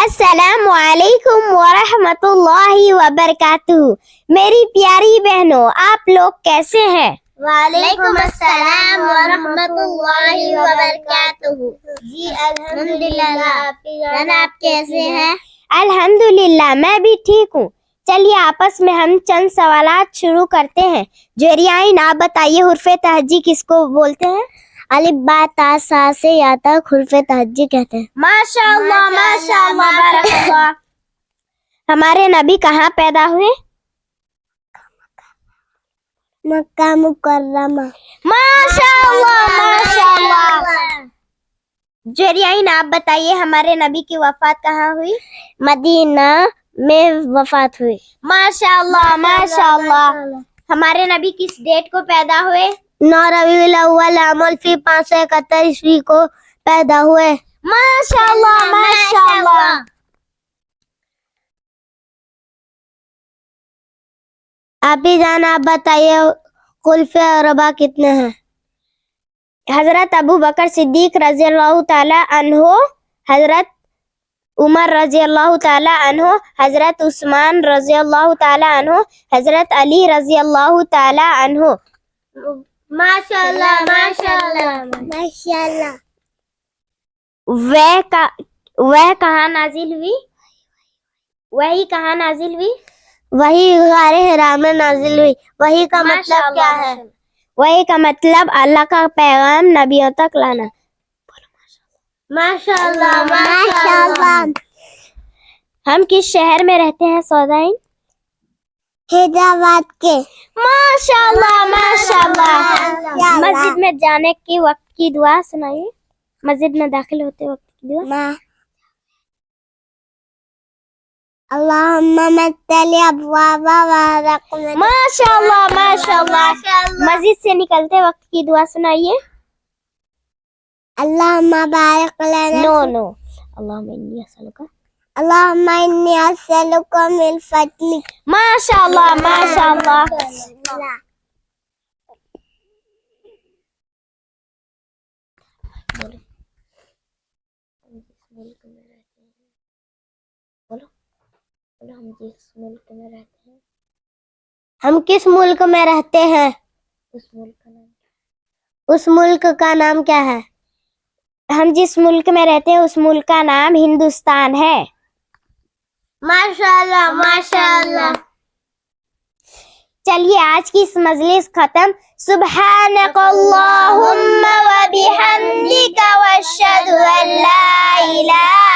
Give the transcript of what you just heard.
السلام علیکم ورحمۃ اللہ وبرکاتہ. میری پیاری بہنوں، آپ لوگ کیسے ہیں؟ وعلیکم السلام ورحمۃ اللہ وبرکاتہ. جی الحمدللہ. آپ کیسے ہیں؟ الحمدللہ میں بھی ٹھیک ہوں. چلیے آپس میں ہم چند سوالات شروع کرتے ہیں. جوہریائن آپ بتائیے حرف تہجی کس کو بولتے ہیں؟ الف با تا سا سے یا تک حرف تہجی کہتے ہیں. ماشاء اللہ ماشاء اللہ بارک اللہ. ہمارے نبی کہاں پیدا ہوئے؟ مکہ مکرمہ. ماشاء اللہ ماشاء اللہ. جوہریائن آپ بتائیے ہمارے نبی کی وفات کہاں ہوئی؟ مدینہ میں وفات ہوئی. ماشاء اللہ ماشاء اللہ. ہمارے نبی کس ڈیٹ کو پیدا ہوئے؟ 9 ربیع الاول عام الفی 571 عیسوی کو پیدا ہوئے. ماشاء اللہ ماشاء اللہ. آپی جان آپ بتائیے خلفائے اربعہ کتنے ہیں؟ حضرت ابو بکر صدیق رضی اللہ تعالی عنہ، حضرت عمر رضی اللہ تعالی عنہ، حضرت عثمان رضی اللہ تعالی عنہ، حضرت علی رضی اللہ تعالی عنہ. ماشاء اللہ ماشاء اللہ ماشاء اللہ. وہ کہاں نازل ہوئی؟ وہی کہاں نازل ہوئی؟ وہی غار حرا میں نازل ہوئی. وہی کا مطلب کیا ہے؟ وہی کا مطلب اللہ کا پیغام نبیوں تک لانا. ماشاء اللہ ماشاء اللہ. ہم کس شہر میں رہتے ہیں سودائن؟ حیدرآباد کے. ماشاء اللہ ماشاء اللہ. مسجد میں جانے کے وقت کی دعا سنائیے. مسجد میں داخل ہوتے وقت کی دعا. اللہم متلی ابواب ورحمت. ماشاء اللہ ماشاء اللہ. مسجد سے نکلتے وقت کی دعا سنائیے. اللہم بارک لنا. نو اللہم انی اسألک. اللہم انی اسألک من فضلک. ماشاء اللہ ماشاء اللہ. ہم کس ملک میں رہتے ہیں؟ اس ملک کا نام کیا ہے؟ ہم جس ملک میں رہتے ہیں اس ملک کا نام ہندوستان ہے. ماشاء اللہ ماشاء اللہ. چلیے آج کی اس مجلس ختم. سبحانک اللہم و بحمدک و اشہد ان لا الہ